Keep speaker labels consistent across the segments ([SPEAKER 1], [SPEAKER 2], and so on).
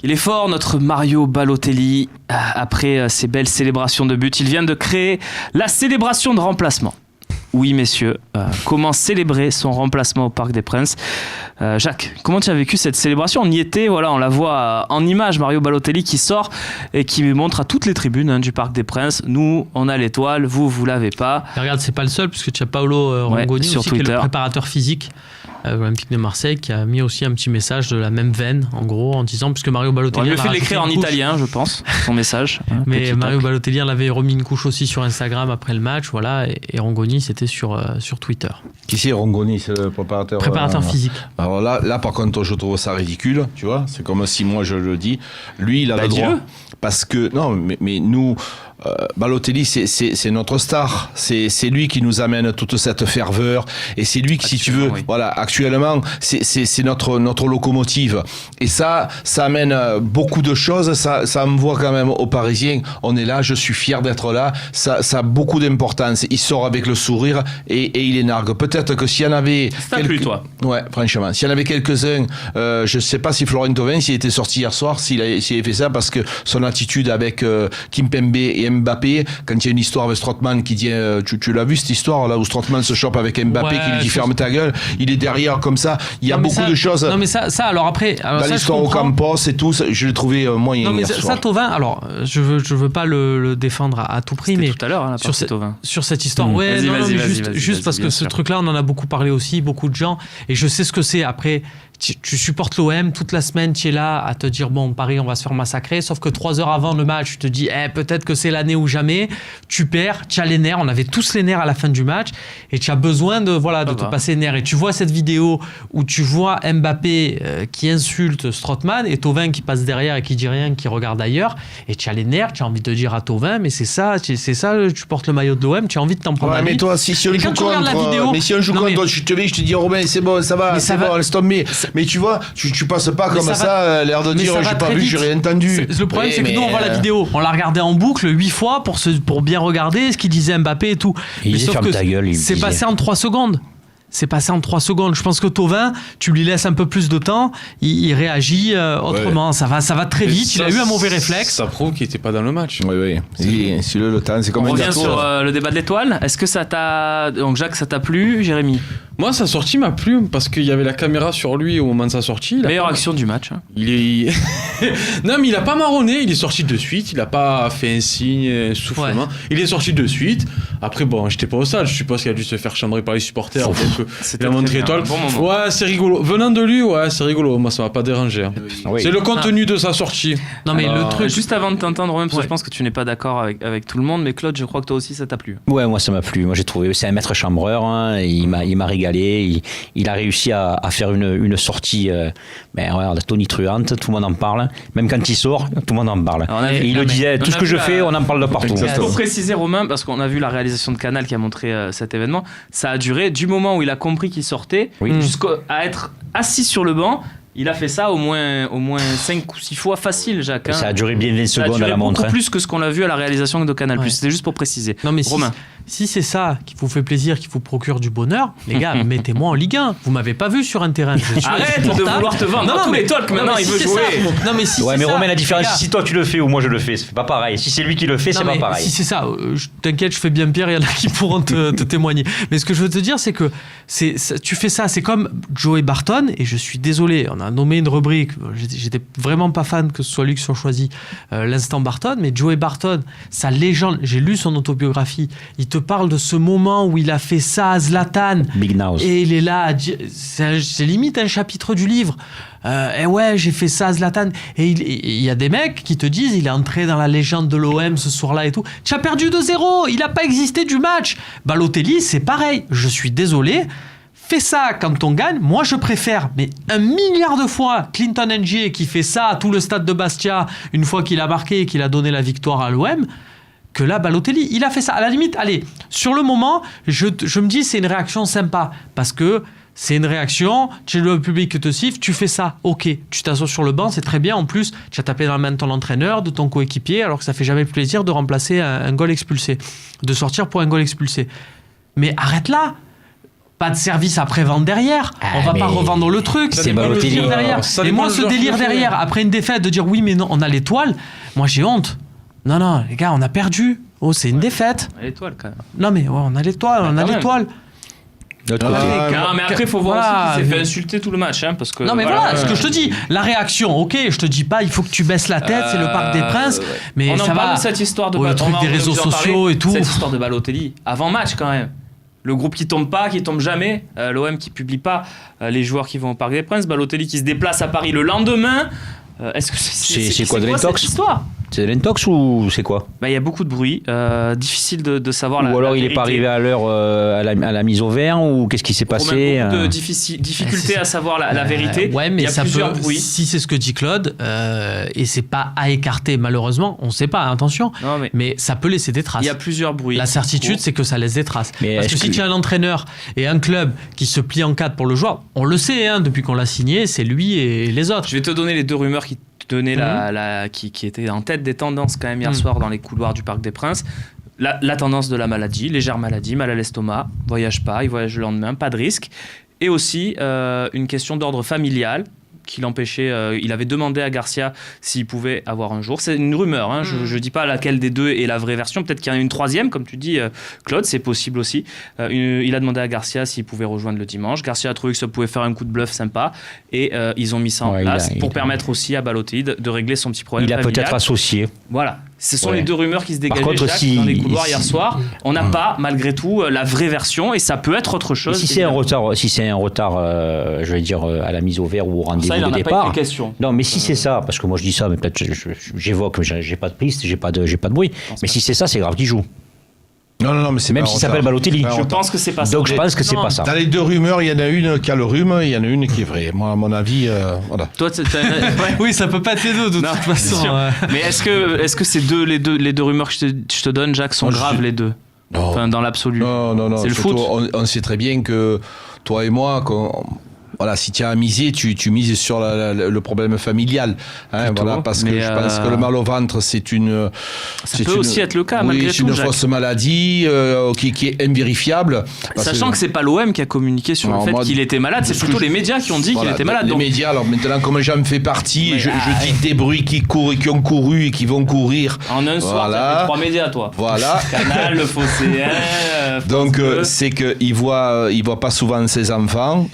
[SPEAKER 1] Il est fort, notre Mario Balotelli. Après ces belles célébrations de but, il vient de créer la célébration de remplacement. Oui, messieurs, comment célébrer son remplacement au Parc des Princes? Jacques, comment tu as vécu cette célébration? On y était, voilà, on la voit en image, Mario Balotelli qui sort et qui montre à toutes les tribunes du Parc des Princes. Nous, on a l'étoile, vous l'avez pas.
[SPEAKER 2] Et regarde, c'est pas le seul, puisque tu as Paolo Rongoni
[SPEAKER 1] sur
[SPEAKER 2] aussi,
[SPEAKER 1] Twitter,
[SPEAKER 2] qui est le préparateur physique à l'Olympique de Marseille, qui a mis aussi un petit message de la même veine, en gros, en disant, puisque Mario Balotelli...
[SPEAKER 1] On a mieux fait de l'écrire en italien, je pense, son message.
[SPEAKER 2] Mais Mario Balotelli, on avait remis une couche aussi sur Instagram après le match, voilà, et Rongoni, c'était sur Twitter.
[SPEAKER 3] Qui c'est Rongoni? C'est le préparateur
[SPEAKER 2] physique.
[SPEAKER 3] Alors là, par contre, je trouve ça ridicule, tu vois. C'est comme si moi je le dis. Lui, il a le droit. Parce que, non, mais nous... Balotelli, c'est notre star. C'est lui qui nous amène toute cette ferveur. Et c'est lui qui, si tu veux, oui. Voilà, actuellement, c'est notre locomotive. Et ça amène beaucoup de choses. Ça me voit quand même aux Parisiens. On est là, je suis fier d'être là. Ça a beaucoup d'importance. Il sort avec le sourire et il énargue. Peut-être que s'il y en avait...
[SPEAKER 1] Ça t'a plu, toi?
[SPEAKER 3] Ouais, franchement. S'il y en avait quelques-uns, je ne sais pas si Florent Thauvin, s'il était sorti hier soir, s'il avait fait ça, parce que son attitude avec Kimpembe et Mbappé, quand il y a une histoire avec Strootman qui dit, tu l'as vu cette histoire là où Strootman se chope avec Mbappé, qui lui dit ferme ta gueule, il est derrière comme ça, il y a beaucoup de choses.
[SPEAKER 2] Non mais ça alors après,
[SPEAKER 3] dans l'histoire au Campos et tout, je l'ai trouvé moyen.
[SPEAKER 2] Non mais ça Thauvin, alors je veux pas le défendre à tout prix, mais
[SPEAKER 1] tout à l'heure
[SPEAKER 2] sur cette histoire, juste parce que ce truc-là, on en a beaucoup parlé aussi, beaucoup de gens, et je sais ce que c'est. Après, tu supportes l'OM, toute la semaine tu es là à te dire bon, Paris on va se faire massacrer, sauf que 3 heures avant le match tu te dis peut-être que c'est l'année ou jamais, tu perds, tu as les nerfs, on avait tous les nerfs à la fin du match et tu as besoin de te passer les nerfs, et tu vois cette vidéo où tu vois Mbappé qui insulte Strootman et Thauvin qui passe derrière et qui dit rien, qui regarde ailleurs, et tu as les nerfs, tu as envie de dire à Thauvin mais c'est ça, tu portes le maillot de l'OM, tu as envie de t'en prendre
[SPEAKER 3] mais toi si on joue contre, mais si on joue contre, je te dis Robin c'est bon, ça va, c'est bon, laisse tomber. Mais tu vois, tu passes pas comme ça, l'air de dire j'ai pas vu, j'ai rien entendu.
[SPEAKER 2] Le problème, c'est que nous, on voit la vidéo, on l'a regardée en boucle 8 fois pour bien regarder ce qu'il disait Mbappé et tout.
[SPEAKER 4] Mais sauf que
[SPEAKER 2] c'est passé en 3 secondes. C'est passé en 3 secondes. Je pense que Thauvin, tu lui laisses un peu plus de temps, il réagit autrement. Ouais. Ça va très vite. Il a eu un mauvais réflexe.
[SPEAKER 5] Ça prouve qu'il n'était pas dans le match.
[SPEAKER 3] Oui. Si le temps, c'est comme
[SPEAKER 1] on revient sur le débat de l'étoile. Est-ce que ça t'a... Donc Jacques, ça t'a plu, Jérémy?
[SPEAKER 5] Moi, sa sortie m'a plu parce qu'il y avait la caméra sur lui au moment de sa sortie.
[SPEAKER 1] Meilleure action du match.
[SPEAKER 5] Non, mais il a pas marronné. Il est sorti de suite. Il a pas fait un signe, soufflement. Ouais. Il est sorti de suite. Après, bon, j'étais pas au stade. Je suppose qu'il a dû se faire chambrer par les supporters. Il a montré étoile. Bon, ouais, c'est rigolo. Venant de lui, ouais, c'est rigolo. Moi, ça m'a pas dérangé. Hein. Oui. C'est le contenu de sa sortie.
[SPEAKER 1] Non, mais le truc, juste avant de t'entendre, Romain, parce que je pense que tu n'es pas d'accord avec tout le monde, mais Claude, je crois que toi aussi, ça t'a plu.
[SPEAKER 4] Ouais, moi, ça m'a plu. Moi, j'ai trouvé, c'est un maître chambreur. Hein, il m'a régalé. Il a réussi à faire une sortie. Regarde, tonitruante, tout le monde en parle. Même quand il sort, tout le monde en parle. Il le disait, tout ce que je fais, on en parle de partout.
[SPEAKER 1] Pour préciser, Romain, parce qu'on a vu la réalisation de Canal qui a montré cet événement, ça a duré du moment où il a compris qu'il sortait jusqu'à être assis sur le banc. Il a fait ça au moins 5 ou 6 fois facile, Jacques. Hein.
[SPEAKER 4] Ça a duré bien 20 secondes à la montre.
[SPEAKER 1] Beaucoup plus que ce qu'on a vu à la réalisation de Canal+. Ouais. C'était juste pour préciser.
[SPEAKER 2] Non, mais Romain. Si c'est ça qui vous fait plaisir, qui vous procure du bonheur, les gars, mettez-moi en Ligue 1. Vous m'avez pas vu sur un terrain.
[SPEAKER 1] Arrête de vouloir te vendre. Non, tous les talks maintenant, il veut jouer.
[SPEAKER 2] Non, mais si
[SPEAKER 4] mais Romain, la différence, si toi tu le fais ou moi je le fais, c'est pas pareil. Si c'est lui qui le fait, c'est pas pareil.
[SPEAKER 2] Si c'est ça, t'inquiète, je fais bien pire, il y en a qui pourront te témoigner. Mais ce que je veux te dire, c'est que tu fais ça, c'est comme Joey Barton, et je suis désolé, on a nommé une rubrique, j'étais vraiment pas fan que ce soit lui qui soit choisi l'instant Barton, mais Joey Barton, sa légende, j'ai lu son autobiographie, il te parle de ce moment où il a fait ça à Zlatan,
[SPEAKER 4] Big Nose,
[SPEAKER 2] et il est là, c'est limite un chapitre du livre. Et ouais, j'ai fait ça à Zlatan. Et il y a des mecs qui te disent il est entré dans la légende de l'OM ce soir-là et tout. Tu as perdu 2-0, il n'a pas existé du match. Balotelli, c'est pareil. Je suis désolé. Fais ça quand on gagne. Moi, je préfère, mais 1 milliard de fois, Clinton Ng qui fait ça à tout le stade de Bastia une fois qu'il a marqué et qu'il a donné la victoire à l'OM. Que là, Balotelli, il a fait ça. À la limite, allez, sur le moment, je me dis c'est une réaction sympa parce que c'est une réaction, tu es le public qui te siffle, tu fais ça, ok, tu t'assois sur le banc, c'est très bien, en plus, tu as tapé dans la main de ton entraîneur, de ton coéquipier, alors que ça fait jamais plaisir de remplacer un goal expulsé, de sortir pour un goal expulsé. Mais arrête là. Pas de service après-vente derrière. On va pas revendre le truc.
[SPEAKER 4] C'est
[SPEAKER 2] pas le
[SPEAKER 4] Balotelli.
[SPEAKER 2] dire derrière.
[SPEAKER 5] Ça
[SPEAKER 2] Et
[SPEAKER 5] dépend
[SPEAKER 2] moi,
[SPEAKER 5] du
[SPEAKER 2] ce
[SPEAKER 5] joueur
[SPEAKER 2] délire
[SPEAKER 5] qui le fait.
[SPEAKER 2] derrière, après une défaite, de dire oui, mais non, on a l'étoile. Moi, j'ai honte. Non, les gars, on a perdu. Oh, c'est une défaite.
[SPEAKER 1] L'étoile quand même.
[SPEAKER 2] Non, mais ouais, on a l'étoile, on a
[SPEAKER 1] quand même.
[SPEAKER 2] l'étoile.
[SPEAKER 4] L'autre côté.
[SPEAKER 1] Non, mais après, il faut voir
[SPEAKER 2] Voilà.
[SPEAKER 1] aussi qu'il s'est fait insulter tout le match. Hein, parce que,
[SPEAKER 2] Non, mais voilà, ce que je te dis. La réaction, ok, je te dis pas, il faut que tu baisses la tête, c'est le Parc des Princes. Mais
[SPEAKER 1] on
[SPEAKER 2] ça
[SPEAKER 1] en parle
[SPEAKER 2] va.
[SPEAKER 1] de cette histoire de
[SPEAKER 2] Le truc des réseaux sociaux et tout.
[SPEAKER 1] Cette histoire de Balotelli. Avant match, quand même. Le groupe qui tombe pas, qui tombe jamais. L'OM qui publie pas les joueurs qui vont au Parc des Princes. Balotelli qui se déplace à Paris le lendemain. Est-ce que
[SPEAKER 4] C'est quoi de
[SPEAKER 1] cette
[SPEAKER 4] l'intox
[SPEAKER 1] histoire?
[SPEAKER 4] C'est l'intox ou c'est quoi?
[SPEAKER 1] Il y a beaucoup de bruit. Difficile de savoir
[SPEAKER 4] Ou alors il est
[SPEAKER 1] vérité.
[SPEAKER 4] pas arrivé à l'heure à la mise au vert, ou qu'est-ce qui s'est passé?
[SPEAKER 1] Beaucoup de difficultés à savoir la vérité.
[SPEAKER 2] Ouais, mais
[SPEAKER 1] il y a
[SPEAKER 2] ça
[SPEAKER 1] plusieurs
[SPEAKER 2] peut.
[SPEAKER 1] bruits.
[SPEAKER 2] Si c'est ce que dit Claude, et c'est pas à écarter malheureusement, on sait pas, attention.
[SPEAKER 1] Non,
[SPEAKER 2] Mais ça peut laisser des traces.
[SPEAKER 1] il y a plusieurs bruits.
[SPEAKER 2] La certitude, c'est que ça laisse des traces.
[SPEAKER 4] Mais
[SPEAKER 2] Parce que
[SPEAKER 4] est-ce
[SPEAKER 2] si
[SPEAKER 4] que-
[SPEAKER 2] tu as un entraîneur et un club qui se plie en quatre pour le joueur, on le sait, hein, depuis qu'on l'a signé, c'est lui et les autres.
[SPEAKER 1] Je vais te donner les deux rumeurs qui donnaient qui étaient en tête des tendances quand même hier soir dans les couloirs du Parc des Princes. La tendance de la maladie, légère maladie, mal à l'estomac, voyage pas, il voyage le lendemain, pas de risque. Et aussi une question d'ordre familial qui l'empêchait. Il avait demandé à Garcia s'il pouvait avoir un jour. C'est une rumeur, hein, je dis pas laquelle des deux est la vraie version. Peut-être qu'il y en a une troisième, comme tu dis, Claude, c'est possible aussi. Il a demandé à Garcia s'il pouvait rejoindre le dimanche. Garcia a trouvé que ça pouvait faire un coup de bluff sympa et ils ont mis ça en place pour permettre aussi à Balotelli de régler son petit problème
[SPEAKER 4] Il a
[SPEAKER 1] familial.
[SPEAKER 4] peut-être associé.
[SPEAKER 1] Voilà. Ce sont
[SPEAKER 4] Ouais.
[SPEAKER 1] les deux rumeurs qui se
[SPEAKER 4] Par
[SPEAKER 1] dégageaient
[SPEAKER 4] contre,
[SPEAKER 1] Jacques, dans les couloirs hier soir. On n'a pas, malgré tout, la vraie version et ça peut être autre
[SPEAKER 4] Et
[SPEAKER 1] chose.
[SPEAKER 4] si c'est un retard, je vais dire à la mise au vert ou au rendez-vous
[SPEAKER 1] Ça, il
[SPEAKER 4] de
[SPEAKER 1] en a
[SPEAKER 4] départ.
[SPEAKER 1] pas été question.
[SPEAKER 4] Non, mais si c'est ça, parce que moi je dis ça, mais peut-être j'évoque, mais j'ai pas de piste, j'ai pas de bruit. Mais si c'est ça, c'est grave qu'il joue.
[SPEAKER 3] Non, mais c'est
[SPEAKER 4] Même
[SPEAKER 3] pas
[SPEAKER 4] s'il
[SPEAKER 3] un
[SPEAKER 4] s'appelle
[SPEAKER 3] retard.
[SPEAKER 4] Balotelli.
[SPEAKER 3] C'est pas un
[SPEAKER 1] Je
[SPEAKER 3] retard.
[SPEAKER 1] pense que c'est pas ça.
[SPEAKER 4] Donc je pense que c'est
[SPEAKER 2] Non.
[SPEAKER 4] pas ça.
[SPEAKER 3] Dans les deux rumeurs, il y en a une qui a le rhume, il y en a une qui est vraie. Moi, à mon avis, voilà.
[SPEAKER 1] Toi, ouais.
[SPEAKER 2] Oui, ça peut pas être les deux de
[SPEAKER 1] Non,
[SPEAKER 2] toute façon.
[SPEAKER 1] bien sûr. Mais est-ce que ces les deux rumeurs que je te donne, Jacques, sont
[SPEAKER 3] Moi,
[SPEAKER 1] graves les deux?
[SPEAKER 3] Non.
[SPEAKER 1] Enfin, dans l'absolu.
[SPEAKER 3] Non.
[SPEAKER 1] C'est le
[SPEAKER 3] surtout,
[SPEAKER 1] foot.
[SPEAKER 3] on sait très bien que toi et moi, voilà, si tu as à miser, tu mises sur le problème familial. Hein,
[SPEAKER 1] Plutôt,
[SPEAKER 3] voilà, parce que
[SPEAKER 1] mais
[SPEAKER 3] je pense que le mal au ventre, c'est une.
[SPEAKER 1] Ça peut aussi être le cas, malgré
[SPEAKER 3] c'est
[SPEAKER 1] tout,
[SPEAKER 3] une
[SPEAKER 1] Jacques.
[SPEAKER 3] fausse maladie qui est invérifiable.
[SPEAKER 1] Sachant que c'est pas l'OM qui a communiqué sur
[SPEAKER 3] Non,
[SPEAKER 1] le fait
[SPEAKER 3] moi,
[SPEAKER 1] qu'il était malade, c'est
[SPEAKER 3] ce que
[SPEAKER 1] plutôt
[SPEAKER 3] je-
[SPEAKER 1] les médias qui ont dit
[SPEAKER 3] Voilà,
[SPEAKER 1] qu'il était malade.
[SPEAKER 3] Les
[SPEAKER 1] Donc,
[SPEAKER 3] médias, alors maintenant, comme j'en fais partie,
[SPEAKER 1] Mais,
[SPEAKER 3] je dis des bruits qui courent et qui ont couru et qui vont courir.
[SPEAKER 1] en un soir,
[SPEAKER 3] Voilà.
[SPEAKER 1] t'as fait 3 médias, toi.
[SPEAKER 3] Voilà.
[SPEAKER 1] Canal, le Phocéen.
[SPEAKER 3] Donc
[SPEAKER 1] France 2.
[SPEAKER 3] c'est qu'il voit pas souvent ses enfants.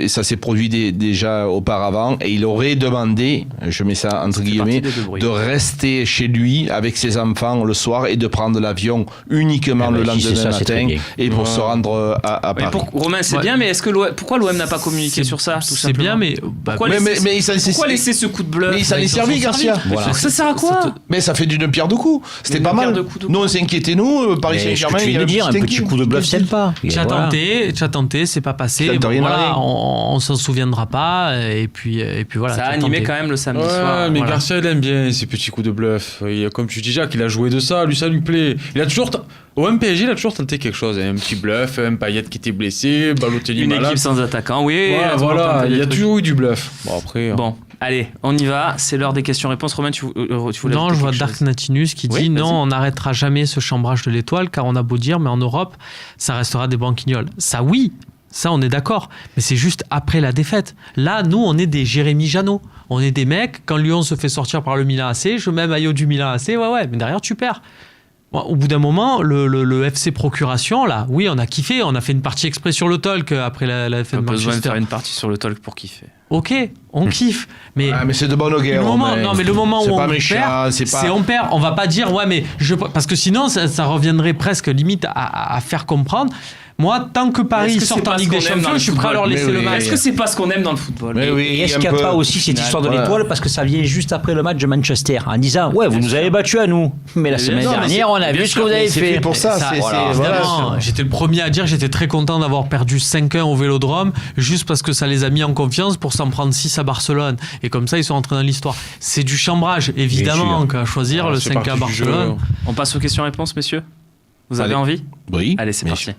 [SPEAKER 3] Ça s'est produit déjà auparavant et il aurait demandé, je mets ça entre
[SPEAKER 1] fait
[SPEAKER 3] guillemets,
[SPEAKER 1] partie des deux bruits.
[SPEAKER 3] de rester chez lui avec ses enfants le soir et de prendre l'avion uniquement
[SPEAKER 4] Eh
[SPEAKER 3] le
[SPEAKER 4] ben, si c'est
[SPEAKER 3] lendemain
[SPEAKER 4] ça, c'est très
[SPEAKER 3] matin
[SPEAKER 4] bien.
[SPEAKER 3] et pour se rendre à
[SPEAKER 1] Mais
[SPEAKER 3] Paris.
[SPEAKER 1] Romain, c'est
[SPEAKER 2] Ouais.
[SPEAKER 1] bien, mais est-ce que pourquoi l'OM n'a pas communiqué sur ça, tout
[SPEAKER 2] C'est
[SPEAKER 1] simplement?
[SPEAKER 2] bien, mais.
[SPEAKER 1] Pourquoi
[SPEAKER 3] Mais-
[SPEAKER 1] laisser,
[SPEAKER 3] mais il s'en-
[SPEAKER 1] pourquoi
[SPEAKER 3] c'est-
[SPEAKER 1] laisser ce coup de bluff?
[SPEAKER 3] Mais il s'en est
[SPEAKER 2] ils s'en
[SPEAKER 3] servi,
[SPEAKER 2] sont
[SPEAKER 3] Garcia.
[SPEAKER 2] servis.
[SPEAKER 4] Voilà.
[SPEAKER 1] Ça sert à quoi?
[SPEAKER 3] Mais ça fait d'une pierre deux coups. C'était
[SPEAKER 1] Une
[SPEAKER 3] pas
[SPEAKER 1] pierre
[SPEAKER 3] mal.
[SPEAKER 1] deux coups de
[SPEAKER 3] Nous,
[SPEAKER 1] quoi?
[SPEAKER 3] on s'inquiétait, nous, Paris
[SPEAKER 4] Mais ce que
[SPEAKER 3] Saint-Germain.
[SPEAKER 4] tu
[SPEAKER 3] il y
[SPEAKER 4] viens
[SPEAKER 3] a
[SPEAKER 4] de dire, un petit
[SPEAKER 3] inquiétude.
[SPEAKER 4] coup de bluff, c'est pas.
[SPEAKER 2] Tu as tenté, c'est pas passé.
[SPEAKER 3] Ça ne te rien à rien.
[SPEAKER 2] Voilà, on s'en souviendra pas. Et puis voilà.
[SPEAKER 1] Ça a
[SPEAKER 2] tu as
[SPEAKER 1] animé
[SPEAKER 2] tenté.
[SPEAKER 1] quand même le samedi
[SPEAKER 5] Ouais,
[SPEAKER 1] soir.
[SPEAKER 5] mais
[SPEAKER 2] voilà.
[SPEAKER 5] Garcia, il aime bien ces petits coups de bluff. Comme tu dis, Jacques, il a joué de ça, lui, ça lui plaît. Il a toujours. Au MPSG, il a toujours tenté quelque chose. Un petit bluff, un Payet qui était blessé, Balotelli
[SPEAKER 1] Une
[SPEAKER 5] malade.
[SPEAKER 1] équipe sans attaquant, oui.
[SPEAKER 5] Ouais,
[SPEAKER 1] elles ont
[SPEAKER 5] voilà,
[SPEAKER 1] tenté des
[SPEAKER 5] il y a
[SPEAKER 1] trucs.
[SPEAKER 5] toujours eu du bluff. Bon, après.
[SPEAKER 1] Bon, allez, on y va. C'est l'heure des questions-réponses. Romain, tu voulais
[SPEAKER 2] Non,
[SPEAKER 1] ajouter
[SPEAKER 2] je vois
[SPEAKER 1] quelque
[SPEAKER 2] Dark
[SPEAKER 1] chose
[SPEAKER 2] Natinus qui
[SPEAKER 1] Oui,
[SPEAKER 2] dit
[SPEAKER 1] vas-y.
[SPEAKER 2] non, on n'arrêtera jamais ce chambrage de l'étoile car on a beau dire, mais en Europe, ça restera des branquignoles. Ça, oui, ça, on est d'accord. Mais c'est juste après la défaite. Là, nous, on est des Jérémy Janot. On est des mecs, quand Lyon se fait sortir par le Milan AC, je mets un maillot du Milan AC, ouais, mais derrière, tu perds. Bon, au bout d'un moment, le FC Procuration, là, oui, on a kiffé. On a fait une partie exprès sur le talk après la défaite
[SPEAKER 1] Pas
[SPEAKER 2] de
[SPEAKER 1] besoin de
[SPEAKER 2] Manchester.
[SPEAKER 1] faire une partie sur le talk pour kiffer.
[SPEAKER 2] Ok, on kiffe. Mais
[SPEAKER 3] Ah, mais c'est de bonne guerre.
[SPEAKER 2] le moment,
[SPEAKER 3] Romain.
[SPEAKER 2] non, mais le moment
[SPEAKER 3] C'est
[SPEAKER 2] où
[SPEAKER 3] pas
[SPEAKER 2] on
[SPEAKER 3] méchant,
[SPEAKER 2] perd,
[SPEAKER 3] c'est pas.
[SPEAKER 2] c'est on perd. On va pas dire ouais, mais parce que sinon ça reviendrait presque limite à faire comprendre. Moi, tant que
[SPEAKER 1] Est-ce
[SPEAKER 2] Paris
[SPEAKER 1] que c'est
[SPEAKER 2] sort
[SPEAKER 1] pas
[SPEAKER 2] en
[SPEAKER 1] ce
[SPEAKER 2] Ligue des
[SPEAKER 1] qu'on aime dans
[SPEAKER 2] Champions,
[SPEAKER 1] le
[SPEAKER 2] je suis prêt à leur
[SPEAKER 3] football
[SPEAKER 2] laisser
[SPEAKER 3] Mais
[SPEAKER 2] le
[SPEAKER 3] oui.
[SPEAKER 2] match.
[SPEAKER 1] Est-ce que c'est pas ce qu'on aime dans le football?
[SPEAKER 3] Mais oui,
[SPEAKER 4] Et est-ce
[SPEAKER 3] un
[SPEAKER 4] qu'il n'y a
[SPEAKER 3] peu.
[SPEAKER 4] pas aussi cette histoire de
[SPEAKER 3] Voilà.
[SPEAKER 4] l'étoile parce que ça vient juste après le match de Manchester en disant ouais vous nous avez battu à nous mais la
[SPEAKER 1] Mais
[SPEAKER 4] semaine
[SPEAKER 1] bien sûr,
[SPEAKER 4] dernière on a
[SPEAKER 1] bien
[SPEAKER 4] vu ce
[SPEAKER 1] sûr,
[SPEAKER 4] que vous avez
[SPEAKER 3] C'est
[SPEAKER 4] fait.
[SPEAKER 3] fait pour ça.
[SPEAKER 2] Ça,
[SPEAKER 3] c'est-
[SPEAKER 2] voilà,
[SPEAKER 3] c'est- voilà,
[SPEAKER 2] évidemment,
[SPEAKER 3] c'est-
[SPEAKER 2] j'étais le premier à dire que j'étais très content d'avoir perdu 5-1 au Vélodrome juste parce que ça les a mis en confiance pour s'en prendre 6 à Barcelone. Et comme ça, ils sont entrés dans l'histoire. C'est du chambrage, évidemment, qu'à choisir
[SPEAKER 5] Ah,
[SPEAKER 2] le
[SPEAKER 5] c'est
[SPEAKER 2] 5 à
[SPEAKER 5] parti du jeu.
[SPEAKER 2] Barcelone.
[SPEAKER 1] On passe aux questions-réponses, messieurs? Vous avez
[SPEAKER 3] Allez.
[SPEAKER 1] envie?
[SPEAKER 3] Oui.
[SPEAKER 1] Allez, c'est
[SPEAKER 3] mais
[SPEAKER 1] parti.